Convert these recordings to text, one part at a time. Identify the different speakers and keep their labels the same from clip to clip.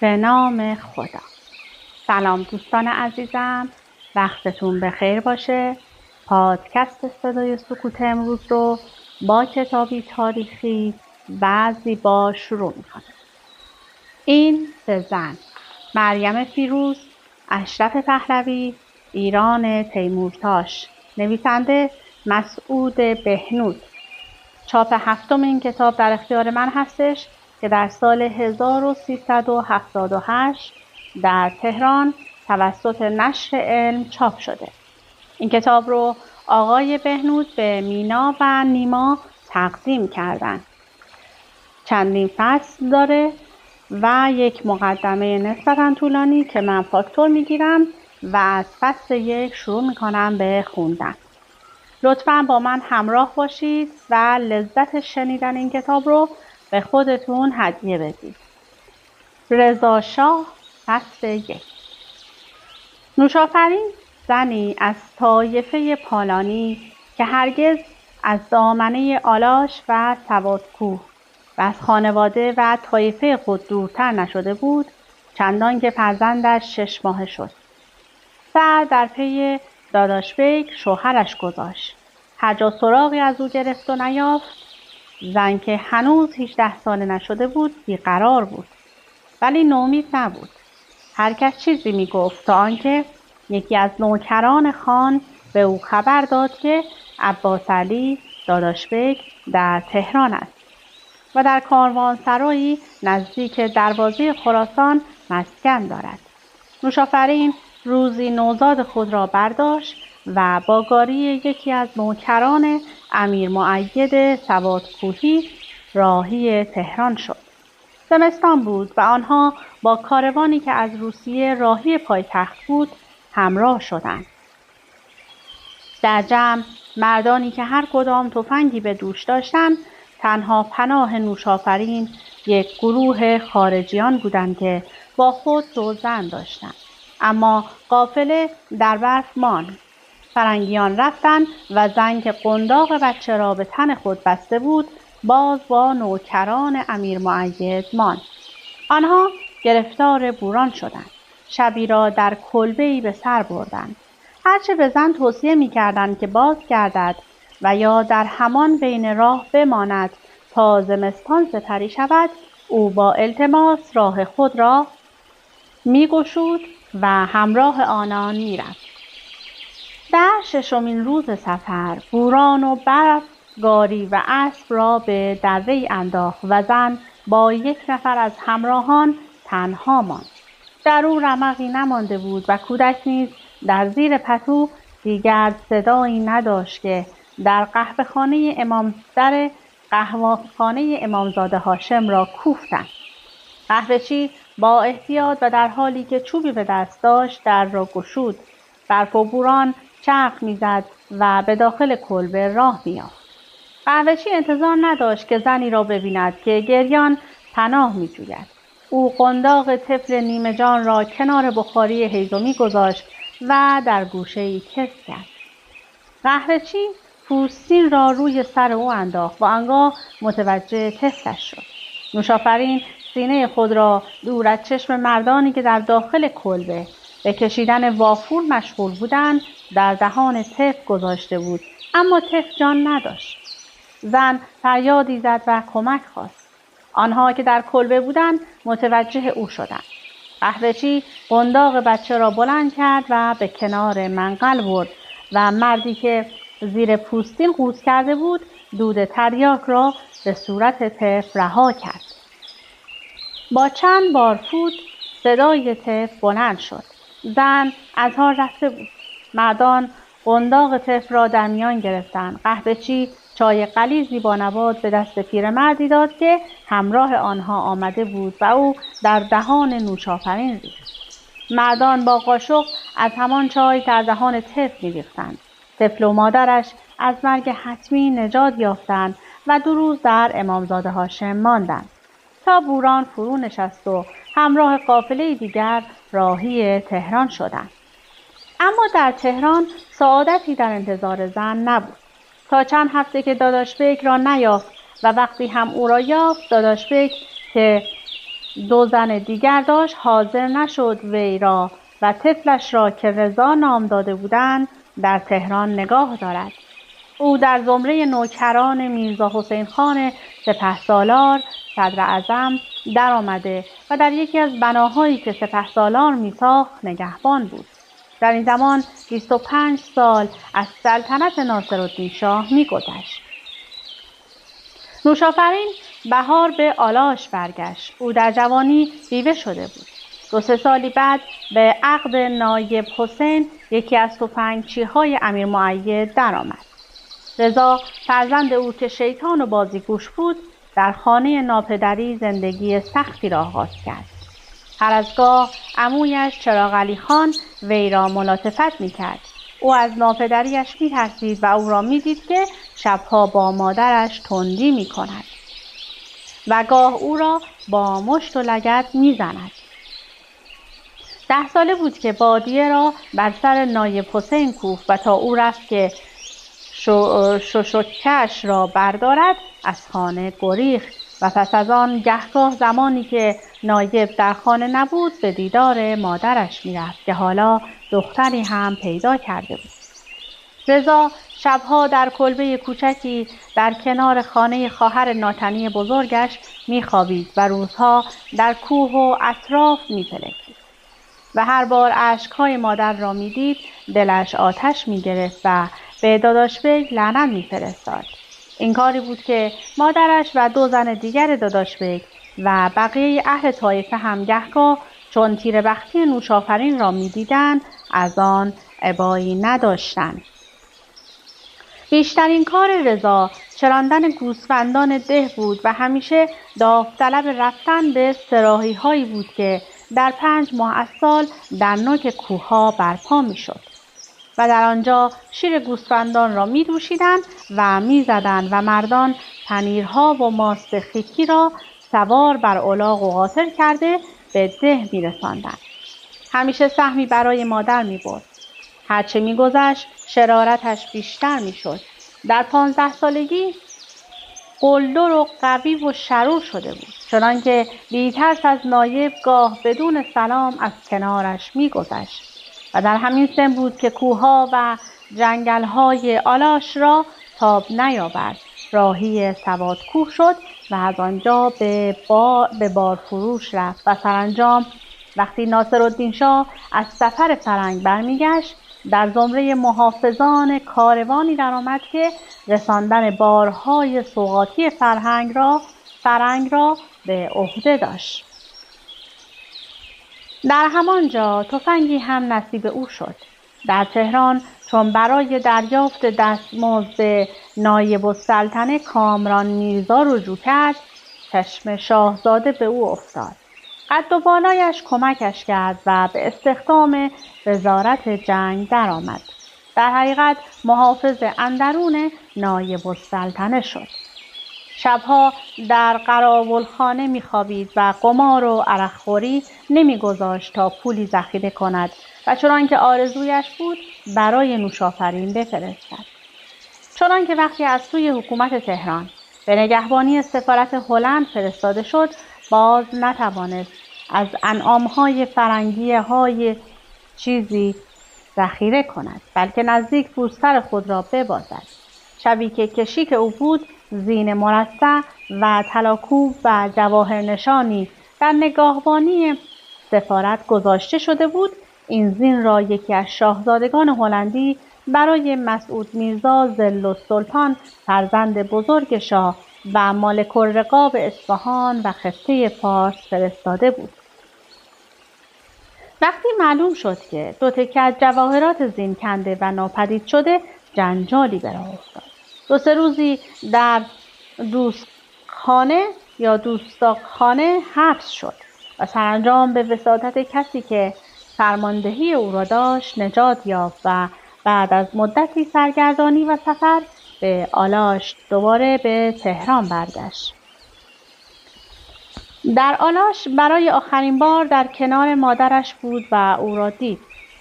Speaker 1: به نام خدا. سلام دوستان عزیزم، وقتتون بخیر باشه. پادکست صدای سکوت امروز رو با کتابی تاریخی و زیبا شروع میکنم. این سه زن: مریم فیروز، اشرف پهلوی، ایران تیمورتاش. نویسنده مسعود بهنود. چاپ هفتم این کتاب در اختیار من هستش که در سال 1378 در تهران توسط نشر علم چاپ شده. این کتاب رو آقای بهنود به مینا و نیما تقدیم کردن. چندین فصل داره و یک مقدمه نسبتاً طولانی که من فاکتور میگیرم و از فصل 1 شروع میکنم به خوندن. لطفاً با من همراه باشید و لذت شنیدن این کتاب رو به خودتون هدیه بدید. رضا شاه، فصل 1. نوشافرین زنی از طایفه پالانی که هرگز از دامنه آلاش و سوادکوه و از خانواده و طایفه خود دورتر نشده بود، چندان که فرزندش 6 ماهه شد. سر در پی داداش بیک شوهرش گذاشت. هر جا سراغی از او گرفت و نیافت. زن که هنوز 18 ساله نشده بود بیقرار بود، ولی نومید نبود. هر کس چیزی میگفت تا آنکه یکی از نوکران خان به او خبر داد که عباس علی داداش بیک در تهران است و در کاروانسرایی نزدیک دروازه خراسان مسکن دارد. نوشافرین روزی نوزاد خود را برداشت و با گاری یکی از نوکران امیر مؤید سوادکوهی راهی تهران شد. زمستان بود و آنها با کاروانی که از روسیه راهی پایتخت بود همراه شدند. در جمع مردانی که هر کدام تفنگی به دوش داشتند، تنها پناه نوشافرین یک گروه خارجیان بودند که با خود 2 زن داشتند. اما قافله در برف ماند. فرنگیان رفتند و زن که قنداق بچه را به تن خود بسته بود باز با نوکران امیر مؤید ماند. آنها گرفتار بوران شدند. شبی را در کلبه‌ای به سر بردند. هرچه به زن توصیه می‌کردند که باز گردد و یا در همان بین راه بماند تا زمستان سپری شود، او با التماس راه خود را می‌گشود و همراه آنان می‌رفت. در 6مین روز سفر بوران و برف گاری و اسب را به دره‌ای انداخت و زن با 1 نفر از همراهان تنها ماند. در او رمقی نمانده بود و کودک نیز در زیر پتو دیگر صدایی نداشت که در قهوه‌خانه امامزاده هاشم را کوفتند. قهوه‌چی با احتیاط و در حالی که چوبی به دست داشت در را گشود. برف و بوران چرخ میزد و به داخل کلبه راه می‌یافت. قهوه‌چی انتظار نداشت که زنی را ببیند که گریان پناه می‌جوید. او قنداق طفل نیمه جان را کنار بخاری هیزمی گذاشت و در گوشه‌ای کس کرد. قهوه‌چی پوستین را روی سر او انداخت و آنگاه متوجه طفلش شد. نوشافرین سینه خود را دور از چشم مردانی که در داخل کلبه به کشیدن وافور مشغول بودند در دهان طفل گذاشته بود، اما طفل جان نداشت. زن فریادی زد و کمک خواست. آنها که در کلبه بودند متوجه او شدند. قهوه‌چی قنداق بچه را بلند کرد و به کنار منقل برد و مردی که زیر پوستین قوز کرده بود دود تریاک را به صورت طفل رها کرد. با چند بار فوت صدای طفل بلند شد. زن از حال رفته بود. مردان قنداق طفل را در میان گرفتند. قهوه‌چی چای غلیظی با نبات به دست پیرمردی داد که همراه آنها آمده بود و او در دهان نوشافرین ریخت. مردان با قاشق از همان چای در دهان طفل می‌ریختند. طفل و مادرش از مرگ حتمی نجات یافتند و 2 روز در امامزاده هاشم ماندند تا بوران فرو نشست و همراه قافله دیگر راهی تهران شدند. اما در تهران سعادتی در انتظار زن نبود. تا چند هفته که داداش بیک را نیافت و وقتی هم او را یافت، داداش بیک که 2 زن دیگر داشت حاضر نشد وی را و طفلش را که رضا نام داده بودند در تهران نگاه دارد. او در زمره نوکران میرزا حسین خان سپهسالار صدر اعظم در آمده و در یکی از بناهایی که سپهسالار میساخت نگهبان بود. در این زمان 25 سال از سلطنت ناصرالدین شاه می‌گذشت. نوشافرین بهار به آلاش برگشت. او در جوانی بیوه شده بود. 2-3 سالی بعد به عقد نایب حسین یکی از تفنگچی‌های امیر مؤید درآمد. رضا فرزند او که شیطان و بازیگوش بود در خانه ناپدری زندگی سختی را آغاز کرد. هر از گاه عمویش چراغ علی خان وی را ملاطفت می‌کرد. او از ناپدریش می‌ترسید و او را می‌دید که شبها با مادرش تندی می‌کند و گاه او را با مشت و لگد می‌زند. 10 ساله بود که بادیه را بر سر نایب حسین کوفت و تا او رفت که ششکش را بردارد از خانه گریخت و پس از آن گهگاه زمانی که نایب در خانه نبود به دیدار مادرش میرفت که حالا دختری هم پیدا کرده بود. رضا شبها در کلبه کوچکی در کنار خانه خواهر ناتنی بزرگش میخوابید و روزها در کوه و اطراف میپلکید و هر بار اشکهای مادر را میدید دلش آتش میگرفت و به داداش بیگ لعنت میفرستاد. این کاری بود که مادرش و 2 زن دیگر داداش بیگ و بقیه اهل طایفه هم گهگاه چون تیره‌بختی نوشافرین را میدیدند از آن ابایی نداشتند. بیشترین کار رضا چراندن گوسفندان ده بود و همیشه داوطلب رفتن به سراحی‌هایی بود که در 5 ماه از سال در نوک کوه‌ها برپا می‌شد و در آنجا شیر گوسفندان را می‌دوشیدند و می‌زدند و مردان پنیرها و ماست خیکی را سوار بر الاغ و قاطر کرده به ده می‌رساندند. همیشه سهمی برای مادر می‌برد. هرچه می‌گذشت شرارتش بیشتر می‌شد. در 15 سالگی قلدر و قوی و شرور شده بود، چنانکه بی‌ترس از نایب گاه بدون سلام از کنارش می‌گذشت و در همین سن بود که کوه‌ها و جنگل‌های آلاش را تاب نیاورد. راهی سوادکوه شد و از آنجا به بارفروش رفت و سرانجام وقتی ناصرالدین شاه از سفر فرنگ برمیگشت در زمره محافظان کاروانی درآمد که رساندن بارهای سوغاتی فرنگ را به عهده داشت. در همانجا تفنگی هم نصیب او شد. در تهران چون برای دریافت دستمزد نایب السلطنه کامران میرزا رجوع کرد، چشم شاهزاده به او افتاد. قد و بالایش کمکش کرد و به استخدام وزارت جنگ درآمد. در حقیقت محافظ اندرون نایب السلطنه شد. شبها در قراولخانه می‌خوابید و قمار و عرقخوری نمی‌گذاشت تا پولی ذخیره کند و چنانکه آرزویش بود برای نوشافرین بفرستد. چنانکه وقتی از سوی حکومت تهران به نگهبانی سفارت هلند فرستاده شد باز نتوانست از انعام‌های فرنگی‌های چیزی ذخیره کند، بلکه نزدیک بود سر خود را ببازد. شبی که کشیک او بود زین مرصع و طلاکوب و جواهر نشانی در نگهبانی سفارت گذاشته شده بود. این زین را یکی از شاهزادگان هلندی برای مسعود میرزا ظل‌السلطان فرزند بزرگ شاه و مالک الرقاب اصفهان و خطه فارس فرستاده بود. وقتی معلوم شد که 2 تکه از جواهرات زین کنده و ناپدید شده جنجالی به راه افتاد. 2-3 روزی در دوستاخانه حبس شد و سرانجام به وساطت کسی که فرماندهی او را داشت نجات یافت و بعد از مدتی سرگردانی و سفر به آلاش دوباره به تهران برگشت. در آلاش برای آخرین بار در کنار مادرش بود و او را دید.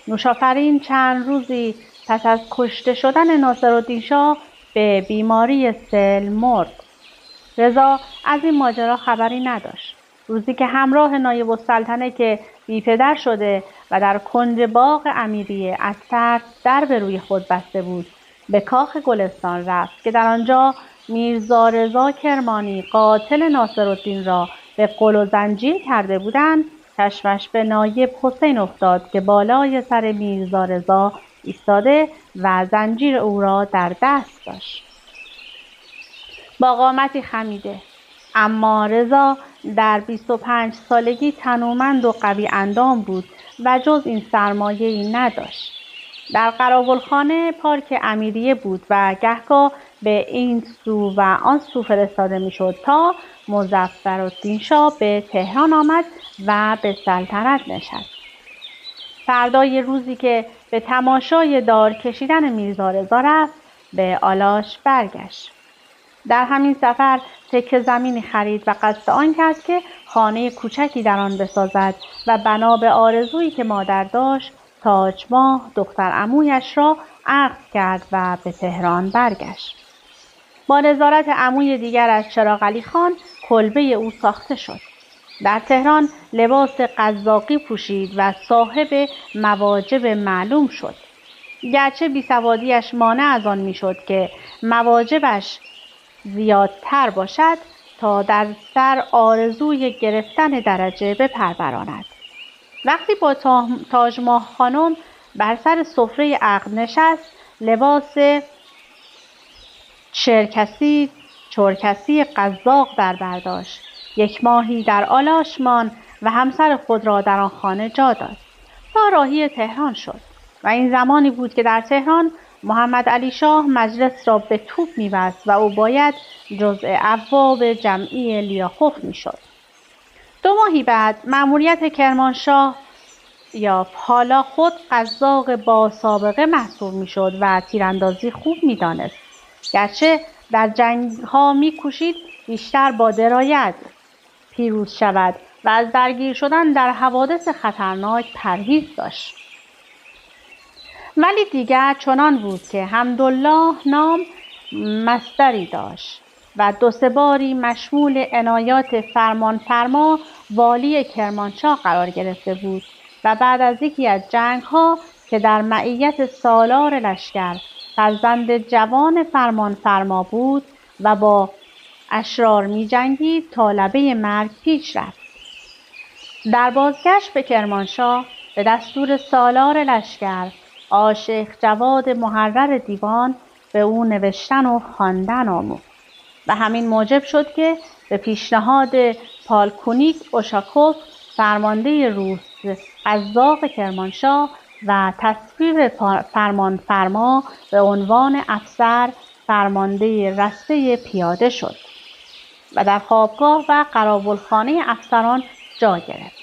Speaker 1: نوشافرین چند روزی پس از کشته شدن ناصرالدین شاه به بیماری سل مرد. رضا از این ماجرا خبری نداشت. روزی که همراه نایب السلطنه که بی پدر شده و در کنج باغ امیریه از ترس در به روی خود بسته بود، به کاخ گلستان رفت که در آنجا میرزا رضا کرمانی قاتل ناصرالدین را به قل و زنجیر کرده بودند. چشمش به نایب حسین افتاد که بالای سر میرزا رضا ایستاده و زنجیر او را در دست داشت. با قامتی خمیده، اما رضا در 25 سالگی تنومند و قوی اندام بود و جز این سرمایه‌ای نداشت. در قراولخانه پارک امیریه بود و گهگاه به این سو و آن سو فرستاده میشد تا مظفرالدین شاه به تهران آمد و به سلطنت نشست. فردای روزی که به تماشای دار کشیدن میرزا رضا رفت، به آلاش برگشت. در همین سفر تکه زمینی خرید و قصد آن کرد که خانه کوچکی در آن بسازد و بنا به آرزویی که مادر داشت، تاجماه دختر عمویش را عقد کرد و به تهران برگشت. با نظارت عموی دیگرش چراغعلی خان کلبه او ساخته شد. در تهران لباس قزاقی پوشید و صاحب مواجب معلوم شد. گرچه بیسوادیش مانع از آن میشد که مواجبش زیادتر باشد تا در سر آرزوی گرفتن درجه بپروراند. وقتی با تاجماه خانم بر سر سفره عقد نشست، لباس چرکسی قزاق در برداشت. 1 ماهی در آلاش ماند و همسر خود را در آن خانه جا داد تا راهی تهران شد. و این زمانی بود که در تهران محمد علی شاه مجلس را به توپ می‌بست و او باید جزء ابواب جمعی لیاخوف می‌شد. 2 ماهی بعد مأموریت کرمانشاه یافت. حالا خود قزاق با سابقه محسوب می‌شد و تیراندازی خوب می‌دانست. گرچه در جنگ‌ها می‌کوشید بیشتر با درایت پیروز شود و از درگیر شدن در حوادث خطرناک پرهیز داشت. ولی دیگر چنان بود که حمدالله نام مصدری داشت و 2-3 باری مشمول عنایات فرمانفرما والی کرمانشاه قرار گرفته بود و بعد از یکی از جنگ‌ها که در معیت سالار لشکر فرزند جوان فرمانفرما بود و با اشرار می جنگید تا لبه مرگ پیش رفت. در بازگشت به کرمانشاه به دستور سالار لشکر عاشق جواد محرر دیوان به او نوشتن و خواندن آموخت و همین موجب شد که به پیشنهاد پالکونیک اوشاکوف فرمانده روس قزاق کرمانشاه و تصویب فرمانفرما به عنوان افسر فرمانده رسته پیاده شد و در خوابگاه و قراولخانه افسران جا گرفت.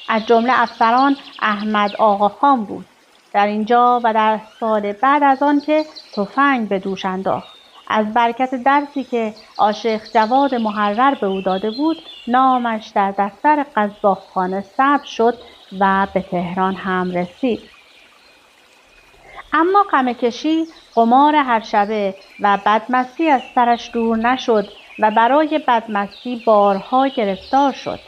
Speaker 1: از جمله افسران احمد آقاخان بود. در اینجا و در سال بعد از آن که تفنگ به دوش انداخت، از برکت درسی که عاشق جواد محرر به او داده بود، نامش در دفتر قزاقخانه ثبت شد و به تهران هم رسید. اما غم‌کشی، قمار هر شبه و بدمستی از سرش دور نشد و برای بدمستی بارها گرفتار شد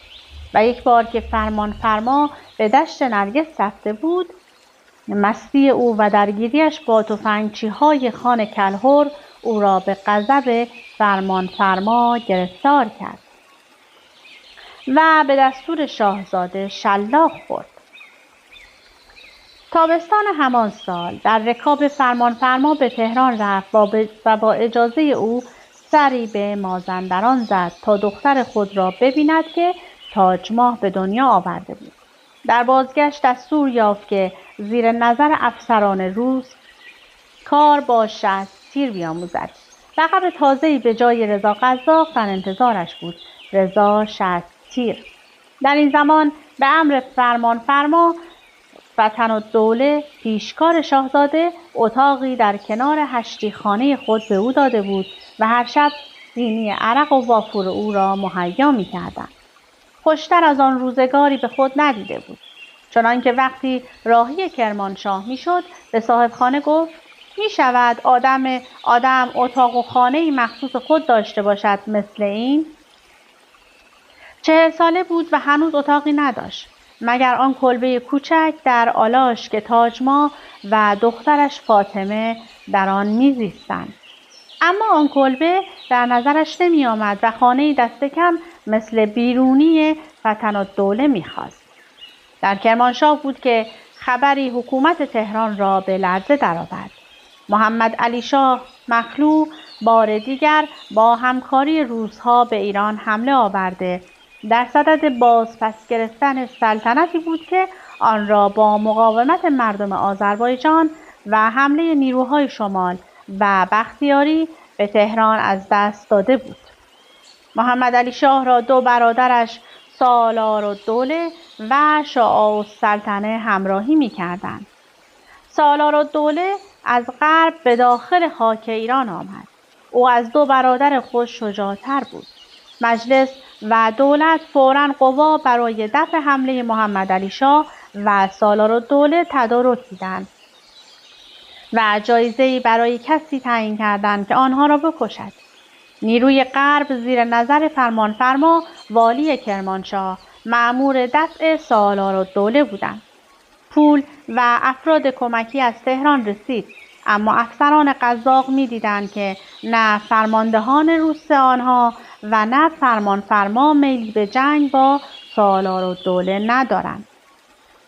Speaker 1: و یک بار که فرمانفرما به دشت نرگس رفته بود، مستی او و درگیریش با تفنگچی‌های خان کلهر او را به غضب فرمانفرما گرفتار کرد و به دستور شاهزاده شلاق خورد. تابستان همان سال در رکاب فرمانفرما به تهران رفت و با اجازه او سری به مازندران زد تا دختر خود را ببیند که تاجماه به دنیا آورده بود. در بازگشت دستور یافت که زیر نظر افسران روس کار با 60 تیر بیاموزد. لقب تازه‌ای به جای رضا قزاق در انتظارش بود، رضا 60 تیر. در این زمان به امر فرمانفرما وطن‌الدوله پیشکار شاهزاده اتاقی در کنار هشتی خانه خود به او داده بود و هر شب سینی عرق و وافور او را مهیا می‌کردند. خوشتر از آن روزگاری به خود ندیده بود. چنانکه وقتی راهی کرمانشاه میشد به صاحب خانه گفت: می شود آدم اتاق و خانه‌ای مخصوص خود داشته باشد مثل این؟ 40 ساله بود و هنوز اتاقی نداشت مگر آن کلبه کوچک در آلاش که تاجما و دخترش فاطمه در آن میزیستند. اما آن کلبه در نظرش نمی آمد و خانه‌ای دست کم مثل بیرونی فتن الدوله می‌خواست. در کرمانشاه بود که خبری حکومت تهران را به لرزه درآورد. محمد علی شاه مخلوع بار دیگر با همکاری روس‌ها به ایران حمله آورده در صدد بازپس گرفتن سلطنتی بود که آن را با مقاومت مردم آذربایجان و حمله نیروهای شمال و بختیاری به تهران از دست داده بود. محمد علی شاه را 2 برادرش سالارالدوله و شاه-السلطنه همراهی می‌کردند. سالارالدوله از غرب به داخل خاک ایران آمد. او از 2 برادر خود شجاع‌تر بود. مجلس و دولت فوراً قوا برای دفع حمله محمد علی شاه و سالارالدوله تدارک دیدند و جایزه‌ای برای کسی تعیین کردند که آنها را بکشد. نیروی غرب زیر نظر فرمانفرما والی کرمانشاه مأمور دفع سالارالدوله بودند. پول و افراد کمکی از تهران رسید، اما افسران قزاق می‌دیدند که نه فرماندهان روس آنها و نه فرمانفرما میلی به جنگ با سالارالدوله ندارند.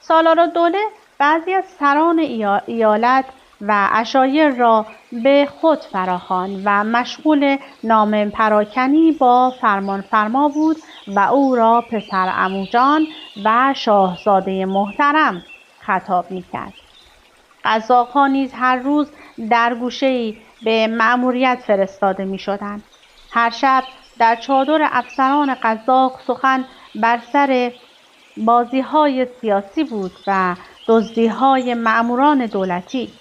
Speaker 1: سالارالدوله بعضی از سران ایالت و عشایر را به خود فراخواند و مشغول نامه پراکنی با فرمانفرما بود و او را پسر عموجان و شاهزاده محترم خطاب می‌کرد. قزاق‌ها نیز هر روز در گوشه‌ای به مأموریت فرستاده می‌شدند. هر شب در چادر افسران قزاق سخن بر سر بازی‌های سیاسی بود و دزدی‌های مأموران دولتی.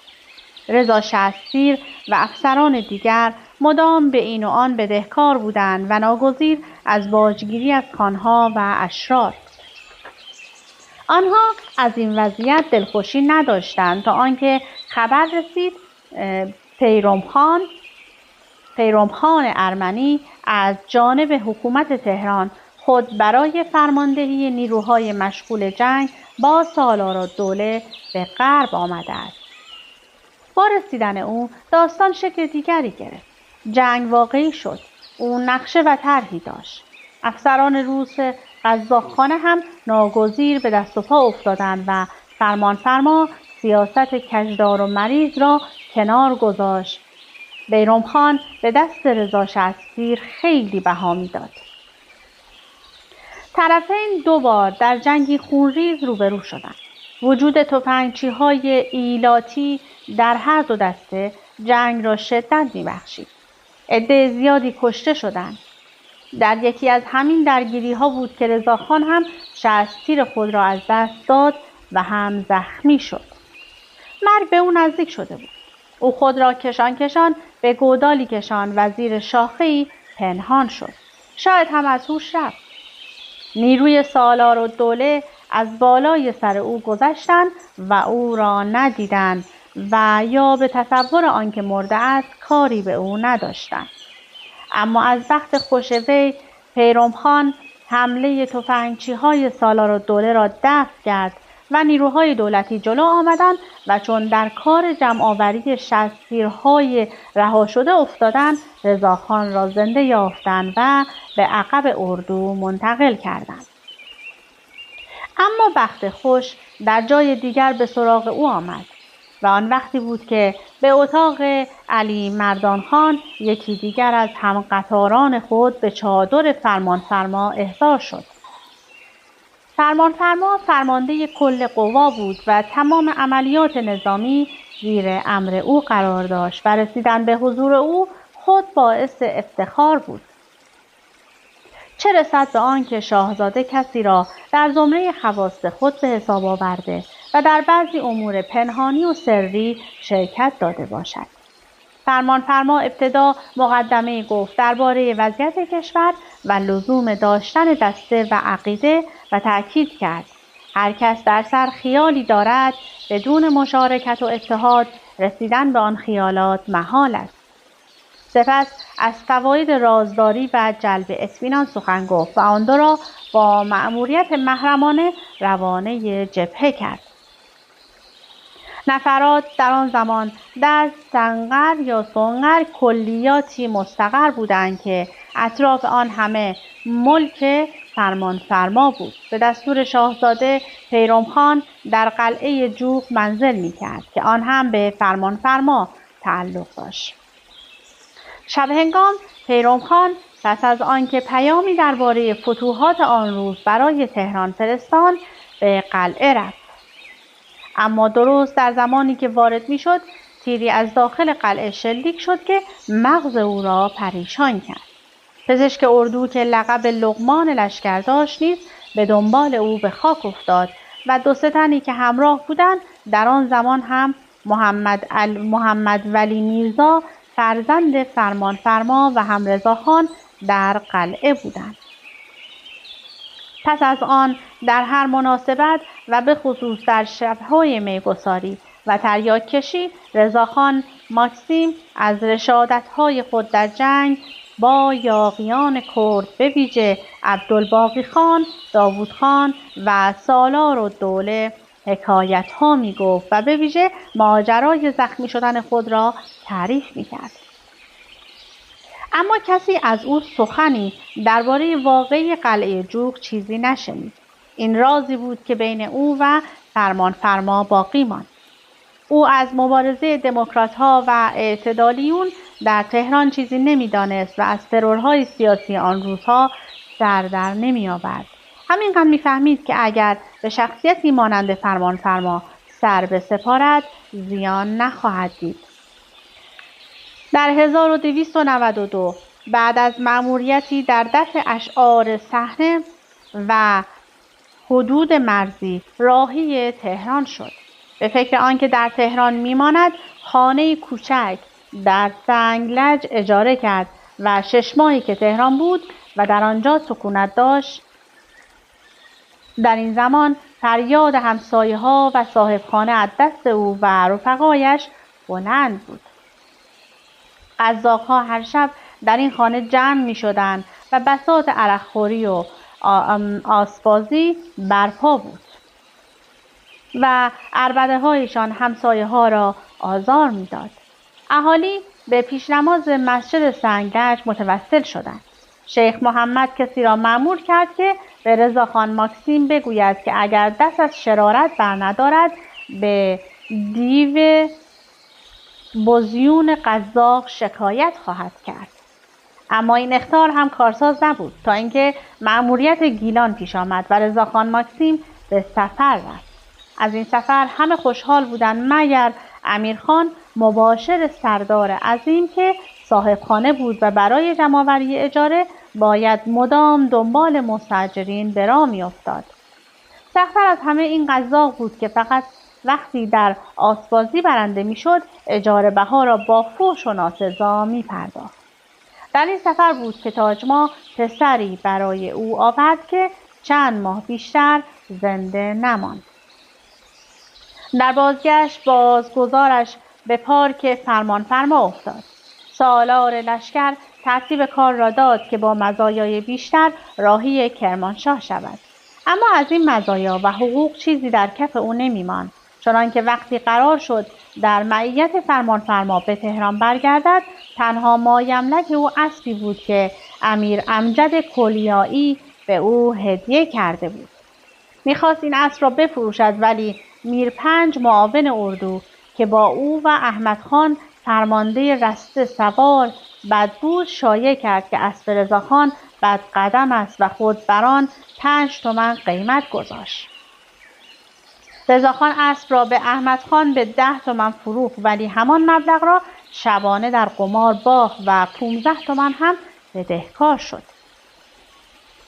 Speaker 1: رضا شصت‌پیر و افسران دیگر مدام به این و آن بدهکار بودند و ناگزیر از باجگیری از خانها و اشرار. آنها از این وضعیت دلخوشی نداشتند تا آنکه خبر رسید پیرومخان ارمنی از جانب حکومت تهران خود برای فرماندهی نیروهای مشغول جنگ با سالارالدوله به غرب آمده است. با رسیدن او داستان شکل دیگری گرفت. جنگ واقعی شد. او نقشه و طرحی داشت. افسران روس قزاقخانه هم ناگزیر به دست و پا افتادند و فرمانفرما سیاست کجدار و مریض را کنار گذاشت. بیرمخان به دست رضا شصت‌پیر خیلی بها می‌داد. طرفین 2 بار در جنگی خونریز روبرو شدند. وجود تفنگچی‌های ایلاتی در هر 2 دسته جنگ را شدت می‌بخشید. عده زیادی کشته شدند. در یکی از همین درگیری‌ها بود که رضاخان هم شصت‌پیر خود را از دست داد و هم زخمی شد. مرگ به او نزدیک شده بود. او خود را کشان به گودالی کشاند و زیر شاخه‌ای پنهان شد. شاید هم از هوش رفت. نیروی سالارالدوله از بالای سر او گذشتند و او را ندیدند و یا به تصور آنکه مرده است کاری به او نداشتند. اما از بخت خوش وی پیرومخان حمله تفنگچی‌های سالارالدوله را دفع کرد و نیروهای دولتی جلو آمدند و چون در کار جمع‌آوری شصت‌پیرهای رها شده افتادند، رضاخان را زنده یافتند و به عقب اردو منتقل کردند. اما بخت خوش در جای دیگر به سراغ او آمد و آن وقتی بود که به اتاق علی مردانخان یکی دیگر از همقطاران خود به چادر فرمانفرما احضار شد. فرمانفرما فرمانده کل قوا بود و تمام عملیات نظامی زیر امر او قرار داشت و رسیدن به حضور او خود باعث افتخار بود. چه رسد به آنکه شاهزاده کسی را در زمره خواص خود به حساب آورده و در بعضی امور پنهانی و سری شرکت داده باشد. فرمانفرما ابتدا مقدمه گفت درباره وضعیت کشور و لزوم داشتن دسته و عقیده و تأکید کرد هر کس در سر خیالی دارد بدون مشارکت و اتحاد رسیدن به آن خیالات محال است. سپس از فواید رازداری و جلب اطمینان سخن گفت و آن دو را با مأموریت محرمانه روانه جبهه کرد. نفرات در آن زمان در سنقر یا سنقر کلیاتی مستقر بودند که اطراف آن همه ملک فرمانفرما بود. به دستور شاهزاده پیرمخان در قلعه جوق منزل می‌کرد که آن هم به فرمانفرما تعلق داشت. شب هنگام پیرمخان پس از آنکه پیامی درباره فتوحات آن روز برای تهران فرستاد به قلعه رفت. اما درست در زمانی که وارد میشد تیری از داخل قلعه شلیک شد که مغز او را پریشان کرد. پزشک اردو که لقب لقمان لشکر داشت نیز به دنبال او به خاک افتاد و دو سه تنی که همراه بودند در آن زمان هم محمد ولی میرزا فرزند فرمانفرما و هم رضاخان در قلعه بودند. پس از آن در هر مناسبت و به خصوص در شب‌های میگساری و تریاک کشی رضاخان ماکسیم از رشادت‌های خود در جنگ با یاغیان کرد به ویژه عبدالباقی خان، داوود خان و سالار الدوله حکایت‌ها می‌گفت و به ویژه ماجرای زخمی شدن خود را تعریف می‌کرد. اما کسی از او سخنی درباره واقعی قلعه جوق چیزی نشنید. این رازی بود که بین او و فرمانفرما باقی ماند. او از مبارزه دموکرات‌ها و اعتدالیون در تهران چیزی نمی‌دانست و از ترورهای سیاسی آن روزها سر در نمی‌آورد. همینقدر می‌فهمید که اگر به شخصیتی مانند فرمانفرما سر بسپارد زیان نخواهد دید. در 1292 بعد از مأموریتی در دفع اشعار صحنه و حدود مرزی راهی تهران شد. به فکر آنکه در تهران میماند خانه کوچک در سنگلج اجاره کرد و 6 ماهی که تهران بود و در آنجا سکونت داشت. در این زمان فریاد همسایه‌ها و صاحبخانه از دست او و رفقایش بلند بود. قزاق‌ها هر شب در این خانه جمع می‌شدند و بساط عرقخوری و آسبازی برپا بود و عربده‌هایشان همسایه‌ها را آزار می‌داد. اهالی به پیشنماز مسجد سنگلج متوسل شدند. شیخ محمد کسی را مأمور کرد که به رضاخان ماکسیم بگوید که اگر دست از شرارت برندارد به دیو بزیون قزاق شکایت خواهد کرد. اما این اخطار هم کارساز نبود تا اینکه مأموریت گیلان پیش آمد و رضاخان ماکسیم به سفر رفت. از این سفر همه خوشحال بودند مگر امیرخان مباشر سردار عظیم که صاحبخانه بود و برای جمع‌آوری اجاره باید مدام دنبال مستاجرین به راه می‌افتاد. سخت‌تر از همه این قزاق بود که فقط وقتی در آسبازی برنده میشد اجاره بها را با فحش و ناسزا می‌پرداخت. در این سفر بود که تاج‌ما پسری برای او آورد که چند ماه بیشتر زنده نماند. در بازگشت بازگذارش به پارک فرمانفرما افتاد. سالار لشکر ترتیب کار را داد که با مزایای بیشتر راهی کرمانشاه شود. اما از این مزایا و حقوق چیزی در کف او نمی‌ماند، چنانکه وقتی قرار شد در معیت فرمانفرما به تهران برگردد تنها مایملک او اسبی بود که امیر امجد کلیایی به او هدیه کرده بود. می‌خواست این اسب را بفروشد ولی میرپنج معاون اردو که با او و احمد خان فرمانده رسته سوار بد بود شایع کرد که اسب رضاخان بد قدم است و خود بر آن 5 تومن قیمت گذاشت. رضاخان اسب را به احمد خان به 10 تومن فروخت ولی همان مبلغ را شبانه در قمار باخت و 15 تومن هم بدهکار شد.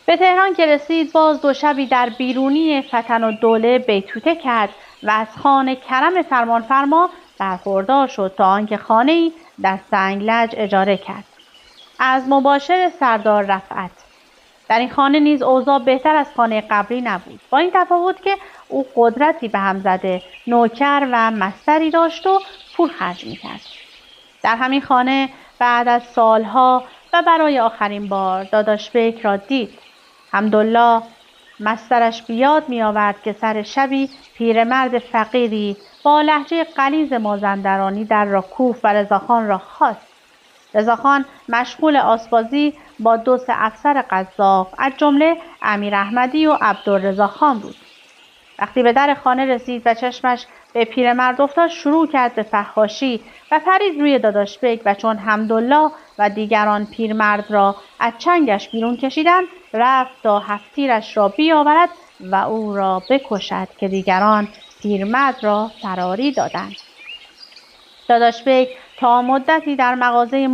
Speaker 1: به تهران که رسید باز 2 شبی در بیرونی فتن و دوله بیتوته کرد و از خانه کرم فرمانفرما برخوردار شد تا آنکه خانه‌ای در سنگلج اجاره کرد از مباشر سردار رفعت. در این خانه نیز اوضاع بهتر از خانه قبلی نبود، با این تفاوت که او قدرتی به هم زده نوکر و مستری داشت و پول خرج می‌کرد. در همین خانه بعد از سالها و برای آخرین بار داداش بیک را دید. حمدالله مسترش بیاد می آورد که سر شبی پیرمرد فقیری با لهجه غلیظ مازندرانی در را کوفت و رضاخان را خواست. رضاخان مشغول آسبازی با 2 افسر قزاق از جمله امیر احمدی و عبدالرضا خان بود. وقتی به در خانه رسید و چشمش به پیرمرد افتاد، شروع کرد به فحاشی و پرید روی داداش بیک و چون حمدالله و دیگران پیرمرد را از چنگش بیرون کشیدند، رفت تا هفتیرش را بیاورد و او را بکشد که دیگران پیرمرد را فراری دادند. داداش بیک تا مدتی در مغازه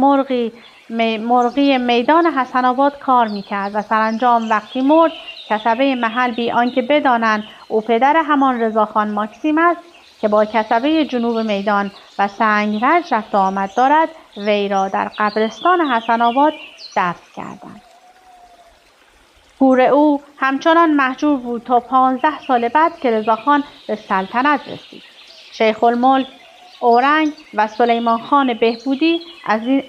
Speaker 1: مرغی میدان حسن آباد کار میکرد و سرانجام وقتی مرد، کسبه محل بی آنکه بدانند او پدر همان رضاخان ماکسیم است که با کسبه جنوب میدان و سنگرج رفت آمد دارد، وی را در قبرستان حسن آباد دفن کردند. گور او همچنان محجور بود تا 15 سال بعد که رضاخان به سلطنت رسید. شیخ الملک اورنگ و سلیمان خان بهبودی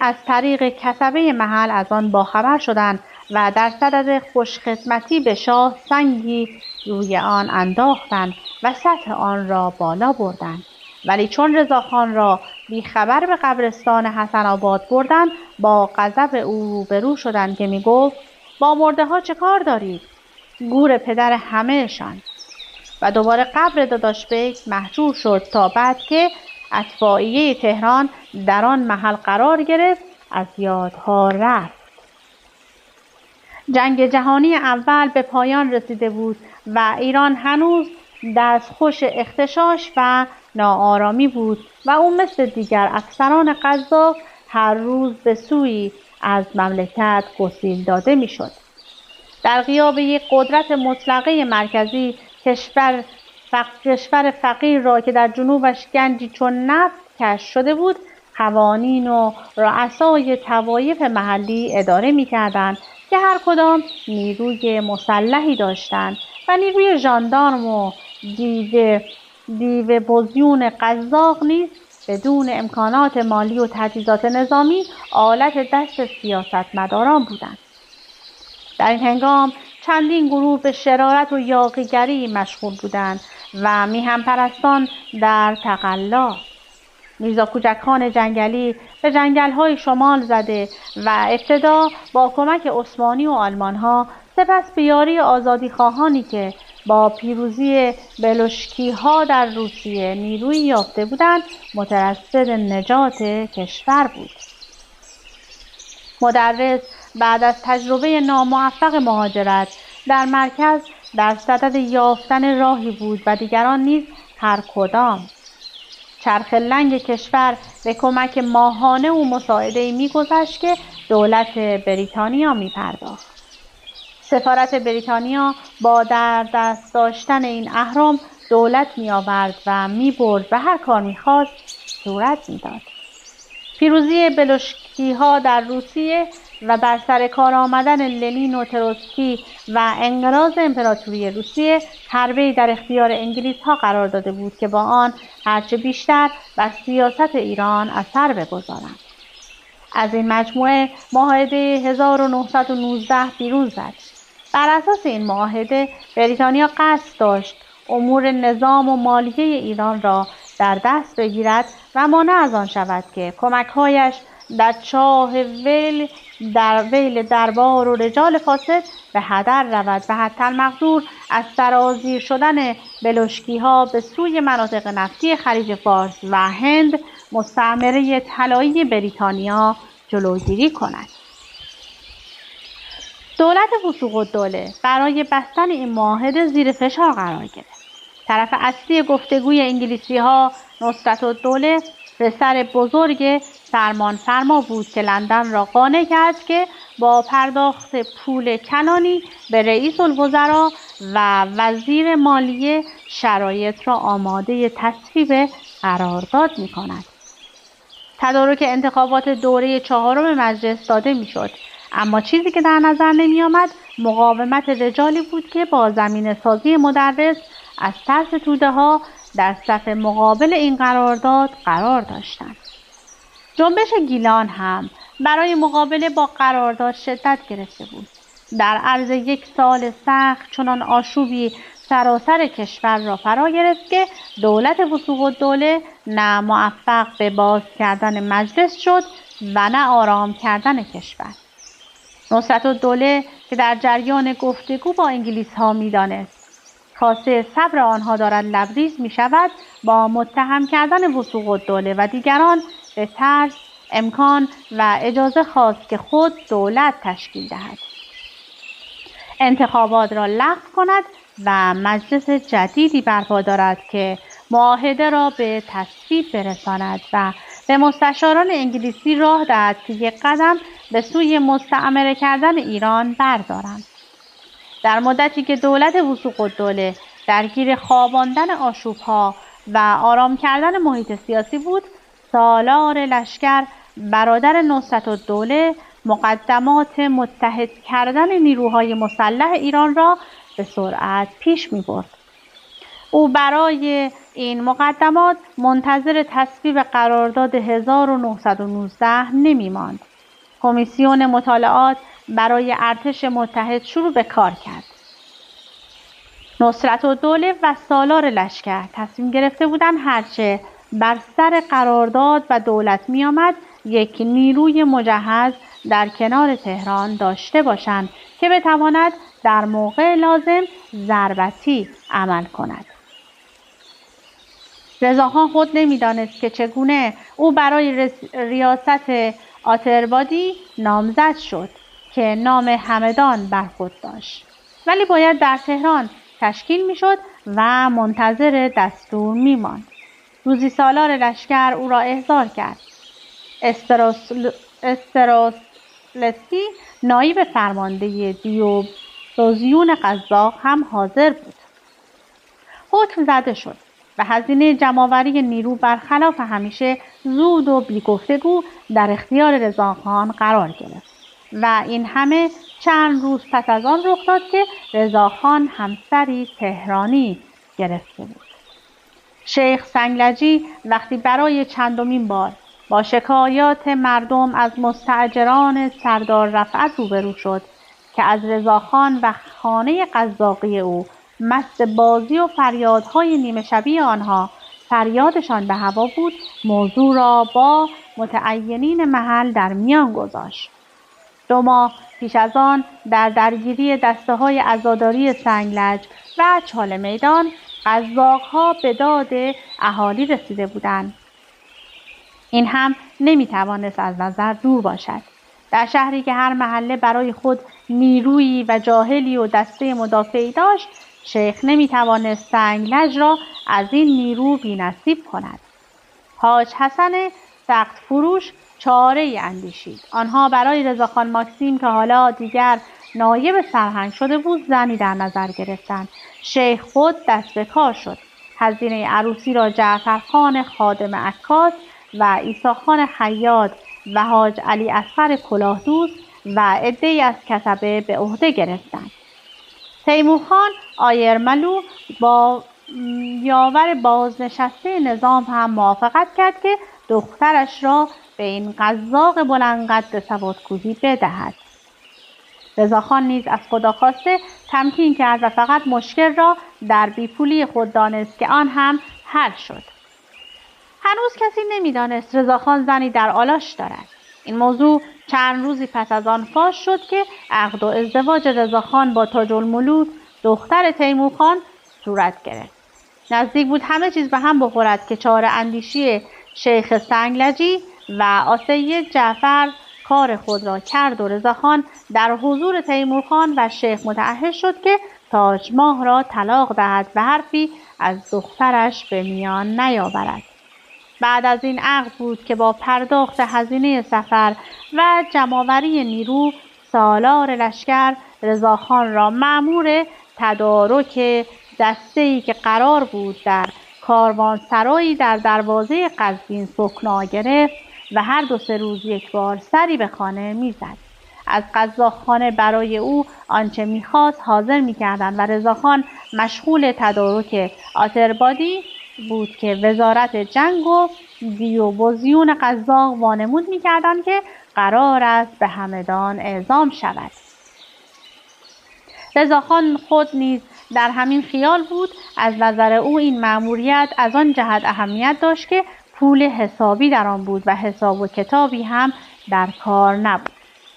Speaker 1: از طریق کسبه محل از آن باخبر شدند و در صدد خوشخدمتی به شاه سنگی روی آن انداختند و سطح آن را بالا بردند. ولی چون رضاخان را بیخبر به قبرستان حسن آباد بردند، با غضب او روبرو شدند که می گفت با مرده ها چه کار دارید؟ گور پدر همهشان. و دوباره قبر داداش بیک محجور شد تا بعد که اتباعیه تهران در آن محل قرار گرفت از یادها رفت. جنگ جهانی اول به پایان رسیده بود و ایران هنوز دستخوش اغتشاش و ناآرامی بود و او مثل دیگر افسران قزاق هر روز به سوی از مملکت گسیل داده میشد. در غیاب یک قدرت مطلقه مرکزی، کشور فقیر را که در جنوبش گنجی چون نفت کشف شده بود، قوانین و رؤسای طوایف محلی اداره می‌کردند که هر کدام نیروی مسلحی داشتند و نیروی ژاندارم و دیو بزیون قزاق نیز بدون امکانات مالی و تجهیزات نظامی آلت دست سیاستمداران بودند. در این هنگام چندین گروه به شرارت و یاغیگری مشغول بودند و میهم پرستان در تقلا. میرزا کوچک خان جنگلی به جنگل‌های شمال زده و ابتدا با کمک عثمانی و آلمان‌ها، سپس به یاری آزادیخواهانی که با پیروزی بلشکی‌ها در روسیه نیروی یافته بودند، مترصد نجات کشور بود. مدرس بعد از تجربه ناموفق مهاجرت در مرکز در صدد یافتن راهی بود و دیگران نیز هر کدام. چرخ لنگ کشور به کمک ماهانه و مساعده‌ای می‌گذشت که دولت بریتانیا می‌پرداخت. سفارت بریتانیا با در دست داشتن این اهرام دولت می‌آورد و می‌برد و هر کار می‌خواست صورت می‌داد. پیروزی بلشکی‌ها در روسیه و بر سر کار آمدن لنین و تروتسکی و انقراض امپراتوری روسیه حربه‌ای در اختیار انگلیس‌ها قرار داده بود که با آن هرچه بیشتر بر سیاست ایران اثر بگذارند. از این مجموعه معاهده 1919 بیرون زد. بر اساس این معاهده بریتانیا قصد داشت امور نظام و مالیه ایران را در دست بگیرد و مانع از آن شود که کمک‌هایش در چاه ویل دربار و رجال فاسد به هدر رود و حتی المقدور از سرازیر شدن بلشکی‌ها به سوی مناطق نفتی خلیج فارس و هند، مستعمره طلایی بریتانیا، جلوگیری کند. دولت وثوق‌الدوله برای بستن این معاهده زیر فشار قرار گرفت. طرف اصلی گفتگوی انگلیسی‌ها نصرت‌الدوله پسر بزرگ فرمانفرما بود که لندن را قانع کرد که با پرداخت پول کلانی به رئیس الوزراء و وزیر مالیه شرایط را آماده تصویب قرارداد می‌کند. تدارک انتخابات دوره 4 مجلس داده می‌شد، اما چیزی که در نظر نمی‌آمد مقاومت رجالی بود که با زمینه‌سازی مدرس از ترس توده‌ها در صف مقابل این قرارداد قرار داشتند. جنبش گیلان هم برای مقابله با قرارداد شدت گرفته بود. در عرض 1 سال سخت چنان آشوبی سراسر کشور را فرا گرفت که دولت وثوق‌الدوله نه موفق به باز کردن مجلس شد و نه آرام کردن کشور. نصرت‌الدوله که در جریان گفتگو با انگلیس‌ها می‌دانست کاسه صبر آنها دارد لبریز می‌شود، با متهم کردن وثوق‌الدوله و دیگران به ترس امکان و اجازه خواست که خود دولت تشکیل دهد، انتخابات را لغو کند و مجلس جدیدی برپا دارد که معاهده را به تصویب برساند و به مستشاران انگلیسی راه دهد که 1 قدم به سوی مستعمره کردن ایران بردارند. در مدتی که دولت وثوق‌الدوله درگیر خواباندن آشوب‌ها و آرام کردن محیط سیاسی بود، سالار لشکر برادر نصرت‌الدوله مقدمات متحد کردن نیروهای مسلح ایران را به سرعت پیش می‌برد. او برای این مقدمات منتظر تصویب قرارداد 1919 نمی‌ماند. کمیسیون مطالعات برای ارتش متحد شروع به کار کرد. نصرت‌الدوله و سالار لشکر تصمیم گرفته بودند هرچه بر سر قرارداد و دولت می آمد 1 نیروی مجهز در کنار تهران داشته باشند که بتواند در موقع لازم ضربتی عمل کند. رضاخان خود نمی‌دانست که چگونه او برای ریاست آتربادی نامزد شد که نام همدان بر خود داشت، ولی باید در تهران تشکیل میشد و منتظر دستور میماند. روزی سالار لشکر او را احضار کرد. استراسلسکی نایب فرمانده دیویزیون قزاق هم حاضر بود. حکم زده شد و هزینه جمع‌آوری نیرو برخلاف همیشه زود و بی گفتگو در اختیار رضاخان قرار گرفت و این همه چند روز پس از آن رخ داد که رضاخان همسری تهرانی گرفته بود. شیخ سنگلجی وقتی برای چندمین بار با شکایات مردم از مستاجران سردار رفعت روبرو شد که از رضاخان و خانه قزاقی او مست بازی و فریادهای نیمه شبی آنها فریادشان به هوا بود، موضوع را با متعینین محل در میان گذاشت. 2 ماه پیش از آن در درگیری دسته‌های عزاداری سنگلج و چاله میدان قزاق‌ها به داد اهالی رسیده بودند. این هم نمی‌توانست از نظر دور باشد. در شهری که هر محله برای خود نیرویی و جاهلی و دسته مدافعی داشت، شیخ نمی‌توانست سنگلج را از این نیرو بی‌نصیب کند. حاج حسن سخت فروش چاره‌ای اندیشید. آنها برای رضاخان ماکسیم که حالا دیگر نایب سرهنگ شده بود زنی در نظر گرفتند. شیخ خود دست به کار شد. هزینه عروسی را جعفرخان خادم عکاس و عیساخان خیاط و حاج علی اصغر کلاهدوست و عده‌ای از کسبه به عهده گرفتند. تیمورخان آیرملو با یاور بازنشسته نظام هم موافقت کرد که دخترش را به این قزاق بلندقد سوادکوهی بدهد. رضاخان نیز از خدا خواسته تمکین کرد و فقط مشکل را در بیپولی خود دانست که آن هم حل شد. هنوز کسی نمی‌دانست رضاخان زنی در آلاش دارد. این موضوع چند روزی پس از آن فاش شد که عقد و ازدواج رضاخان با تاج الملوک دختر تیمورخان صورت گرفت. نزدیک بود همه چیز به هم بخورد که چاره اندیشی شیخ سنگلجی و آسیه جعفر کار خود را کرد و رضاخان در حضور تیمورخان و شیخ متعهد شد که تاج ماه را طلاق دهد و حرفی از دخترش به میان نیاورد. بعد از این عقد بود که با پرداخت هزینه سفر و جمع‌آوری نیرو سالار لشکر رضاخان را مأمور تدارک دسته‌ای که قرار بود در کاروانسرایی در دروازه قزوین سکنا گرفت و هر 2-3 روز 1 بار سری به خانه می‌زد. از قزاقخانه برای او آنچه می‌خواست حاضر می‌کردند و رضاخان مشغول تدارک آتربادی بود که وزارت جنگ و دیویزیون قزاق وانمود می‌کردند که قرار است به همدان اعزام شود. رضاخان خود نیز در همین خیال بود. از نظر او این مأموریت از آن جهت اهمیت داشت که پول حسابی در آن بود و حساب و کتابی هم در کار نبود.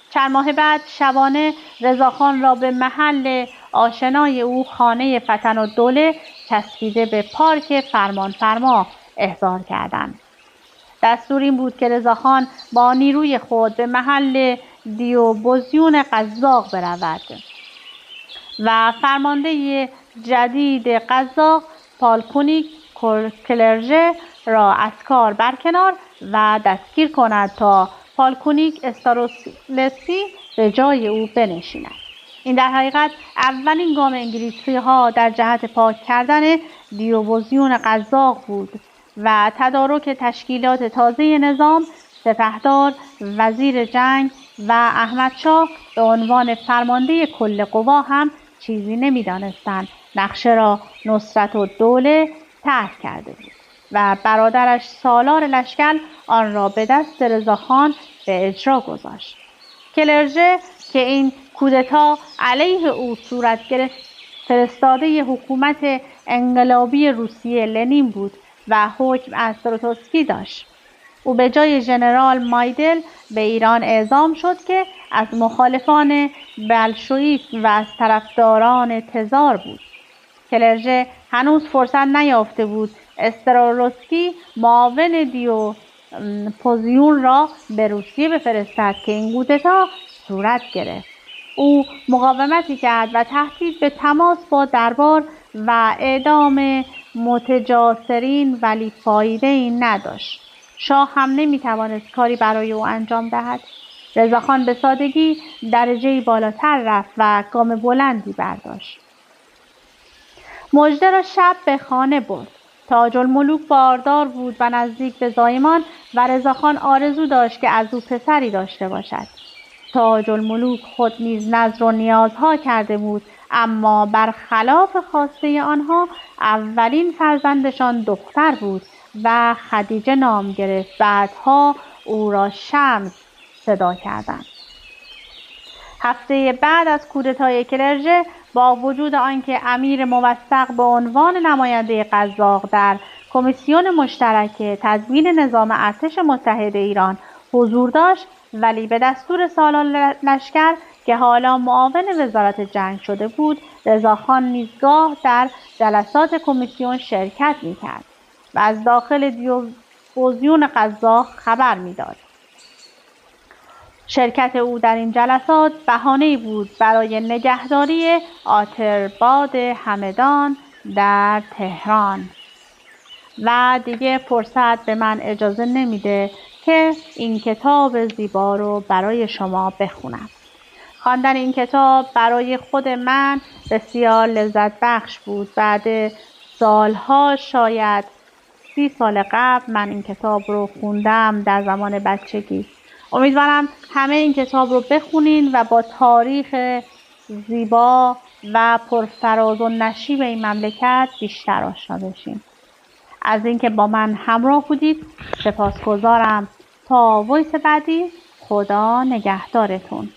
Speaker 1: چند ماه بعد شبانه رضاخان را به محل آشنای او خانه فتن الدوله چسبیده به پارک فرمانفرما احضار کردند. دستور این بود که رضاخان با نیروی خود به محل دیوبوزیون قزاق برود و فرمانده جدید قزاق پالکونیک کلرژه را از کار برکنار و دستگیر کند تا پالکونیک استاروسلسی به جای او بنشیند. این در حقیقت اولین گام انگلیسی ها در جهت پاک کردن دیوبوزیون قزاق بود و تدارک تشکیلات تازه نظام. سپهدار، وزیر جنگ و احمدشاه به عنوان فرمانده کل قوا هم چیزی نمی‌دانستند. نقشه را نصرتالدوله طرح کرده بود و برادرش سالار لشکر آن را به دست رضاخان به اجرا گذاشت. کلرژه که این کودتا علیه او صورت گرفت فرستاده حکومت انقلابی روسیه لنین بود و حکم از تروتسکی داشت. او به جای ژنرال مایدل به ایران اعزام شد که از مخالفان بلشویک و از طرفداران تزار بود. کلرژه هنوز فرصت نیافته بود استرالوسکی معاون دیوپوزیون را به روسیه بفرستد که این کودتا صورت گرفت. او مقاومتی کرد و تهدید به تماس با دربار و اعدام متجاسرین ولی فایده‌ای نداشت. شاه هم نمی‌توانست کاری برای او انجام دهد. رضاخان به سادگی درجه‌ای بالاتر رفت و گام بلندی برداشت. مژده را شب به خانه برد. تاج الملوک باردار بود و نزدیک به زایمان و رضاخان آرزو داشت که از او پسری داشته باشد. تاج الملوک خود نیز نذر و نیازها کرده بود، اما برخلاف خواسته آنها اولین فرزندشان دختر بود و خدیجه نام گرفت. بعدها او را شمس صدا کردند. هفته بعد از کودتای کلرژه با وجود آنکه امیر موثق به عنوان نماینده قزاق در کمیسیون مشترک تدوین نظام ارتش متحد ایران حضور داشت، ولی به دستور سالار لشکر که حالا معاون وزارت جنگ شده بود، رضاخان نیزگاه در جلسات کمیسیون شرکت می‌کرد و از داخل دیوپوزیون قزاق خبر می‌داد. شرکت او در این جلسات بهانه‌ای بود برای نگهداری آترباد همدان در تهران و دیگه فرصت به من اجازه نمیده که این کتاب زیبا رو برای شما بخونم. خواندن این کتاب برای خود من بسیار لذت بخش بود. بعد سالها، شاید 30 سال قبل، من این کتاب رو خوندم در زمان بچگی. امیدوارم همه این کتاب رو بخونین و با تاریخ زیبا و پرفراز و نشیب این مملکت بیشتر آشنا بشین. از اینکه با من همراه بودید سپاسگزارم. تا وایس بعدی، خدا نگهدارتون.